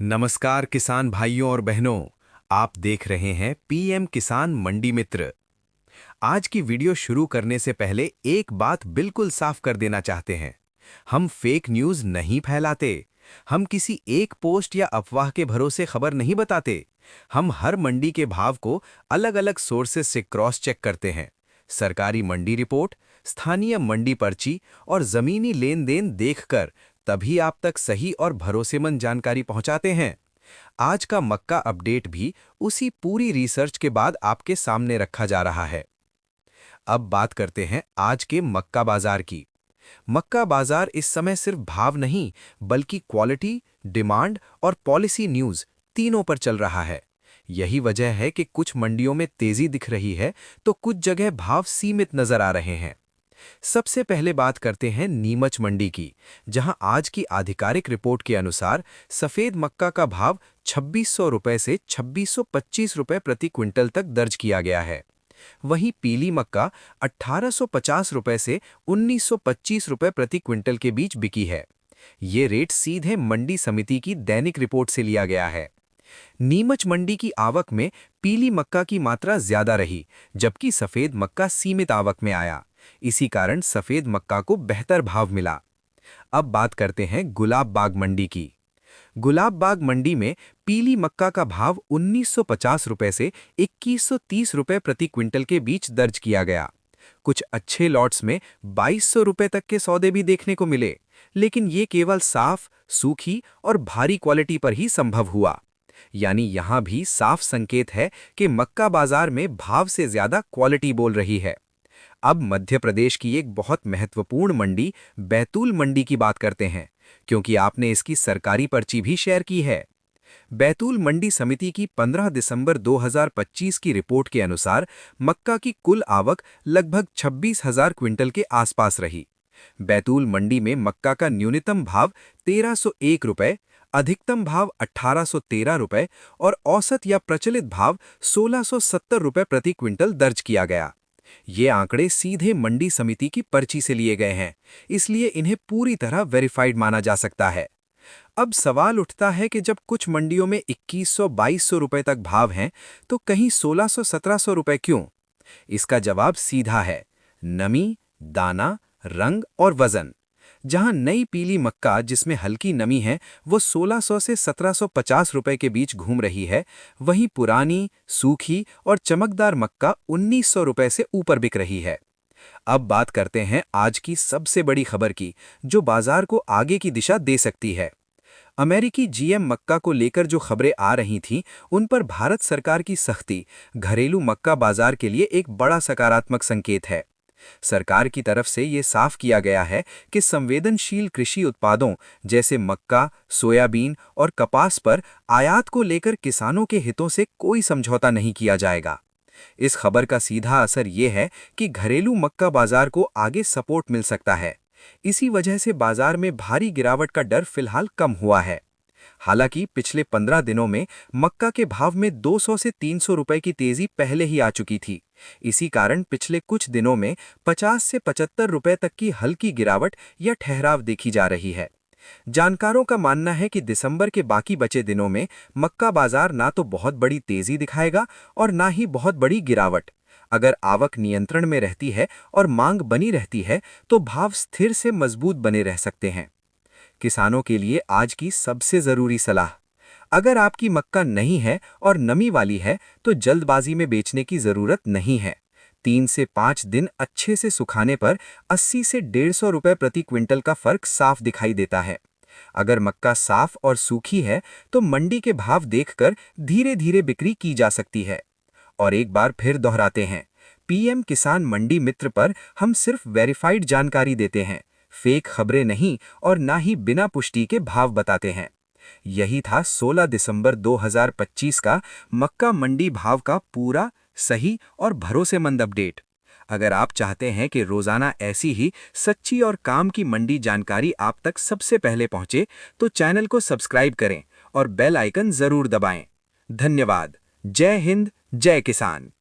नमस्कार किसान भाइयों और बहनों, आप देख रहे हैं पीएम किसान मंडी मित्र। आज की वीडियो शुरू करने से पहले एक बात बिल्कुल साफ कर देना चाहते हैं। हम फेक न्यूज़ नहीं फैलाते। हम किसी एक पोस्ट या अफवाह के भरोसे खबर नहीं बताते। हम हर मंडी के भाव को अलग-अलग सोर्सेस से क्रॉस चेक करते हैं। सरकारी मंडी रिपोर्ट, स्थानीय मंडी पर्ची और ज़मीनी लेन-देन देखकर तभी आप तक सही और भरोसेमंद जानकारी पहुंचाते हैं। आज का मक्का अपडेट भी उसी पूरी रिसर्च के बाद आपके सामने रखा जा रहा है। अब बात करते हैं आज के मक्का बाजार की। मक्का बाजार इस समय सिर्फ भाव नहीं, बल्कि क्वालिटी, डिमांड और पॉलिसी न्यूज़ तीनों पर चल रहा है। यही वजह है कि कुछ मंडियों में तेजी दिख रही है, तो कुछ जगह भाव सीमित नजर आ रहे हैं। सबसे पहले बात करते हैं नीमच मंडी की, जहां आज की आधिकारिक रिपोर्ट के अनुसार सफेद मक्का का भाव 2600 रुपए से 2625 रुपए प्रति क्विंटल तक दर्ज किया गया है। वहीं पीली मक्का 1850 रुपए से 1925 रुपए प्रति क्विंटल के बीच बिकी है। ये रेट सीधे मंडी समिति की दैनिक रिपोर्ट से लिया गया है। नीमच मंडी की आवक में पीली मक्का की मात्रा ज्यादा रही, जबकि सफेद मक्का सीमित आवक में आया। इसी कारण सफेद मक्का को बेहतर भाव मिला। अब बात करते हैं गुलाब बाग मंडी की। गुलाब बाग मंडी में पीली मक्का का भाव 1950 रुपए से 2130 रुपए प्रति क्विंटल के बीच दर्ज किया गया। कुछ अच्छे लॉट्स में 2200 रुपए तक के सौदे भी देखने को मिले, लेकिन ये केवल साफ, सूखी और भारी क्वालिटी पर ही संभव हुआ। यानी यहां भी साफ संकेत है कि मक्का बाजार में भाव से ज्यादा क्वालिटी बोल रही है। अब मध्य प्रदेश की एक बहुत महत्वपूर्ण मंडी बैतूल मंडी की बात करते हैं, क्योंकि आपने इसकी सरकारी पर्ची भी शेयर की है। बैतूल मंडी समिति की 15 दिसंबर 2025 की रिपोर्ट के अनुसार मक्का की कुल आवक लगभग 26,000 क्विंटल के आसपास रही। बैतूल मंडी में मक्का का न्यूनतम भाव 1301 रुपए, अधिकतम भाव 1813 रुपए और औसत या प्रचलित भाव 1670 रुपए प्रति क्विंटल दर्ज किया गया। ये आंकड़े सीधे मंडी समिति की पर्ची से लिए गए हैं, इसलिए इन्हें पूरी तरह वेरीफाइड माना जा सकता है। अब सवाल उठता है कि जब कुछ मंडियों में 2100-2200 रुपए तक भाव हैं, तो कहीं 1600-1700 रुपए क्यों? इसका जवाब सीधा है: नमी, दाना, रंग और वजन। जहां नई पीली मक्का जिसमें हल्की नमी है वो 1600 से 1750 रुपए के बीच घूम रही है, वहीं पुरानी, सूखी और चमकदार मक्का 1900 रुपए से ऊपर बिक रही है। अब बात करते हैं आज की सबसे बड़ी खबर की, जो बाजार को आगे की दिशा दे सकती है। अमेरिकी जीएम मक्का को लेकर जो खबरें आ रही थीं, उन पर भारत सरकार की सख्ती घरेलू मक्का बाजार के लिए एक बड़ा सकारात्मक संकेत है। सरकार की तरफ से ये साफ किया गया है कि संवेदनशील कृषि उत्पादों जैसे मक्का, सोयाबीन और कपास पर आयात को लेकर किसानों के हितों से कोई समझौता नहीं किया जाएगा। इस खबर का सीधा असर ये है कि घरेलू मक्का बाजार को आगे सपोर्ट मिल सकता है। इसी वजह से बाजार में भारी गिरावट का डर फिलहाल कम हुआ है। हालांकि पिछले 15 दिनों में मक्का के भाव में 200 से 300 रुपए की तेजी पहले ही आ चुकी थी। इसी कारण पिछले कुछ दिनों में 50 से 75 रुपए तक की हल्की गिरावट या ठहराव देखी जा रही है। जानकारों का मानना है कि दिसंबर के बाकी बचे दिनों में मक्का बाजार ना तो बहुत बड़ी तेजी दिखाएगा और ना ही बहुत बड़ी गिरावट। अगर आवक नियंत्रण में रहती है और मांग बनी रहती है, तो भाव स्थिर से मजबूत बने रह सकते हैं। किसानों के लिए आज की सबसे जरूरी सलाह: अगर आपकी मक्का नहीं है और नमी वाली है, तो जल्दबाजी में बेचने की जरूरत नहीं है। 3 से 5 दिन अच्छे से सुखाने पर 80 से 150 रुपए प्रति क्विंटल का फर्क साफ दिखाई देता है। अगर मक्का साफ और सूखी है, तो मंडी के भाव देखकर धीरे धीरे बिक्री की जा सकती है। और एक बार फिर दोहराते हैं, पीएम किसान मंडी मित्र पर हम सिर्फ वेरीफाइड जानकारी देते हैं, फेक खबरें नहीं और ना ही बिना पुष्टि के भाव बताते हैं। यही था 16 दिसंबर 2025 का मक्का मंडी भाव का पूरा, सही और भरोसेमंद अपडेट। अगर आप चाहते हैं कि रोजाना ऐसी ही सच्ची और काम की मंडी जानकारी आप तक सबसे पहले पहुंचे, तो चैनल को सब्सक्राइब करें और बेल आइकन जरूर दबाएं। धन्यवाद। जय हिंद, जय किसान।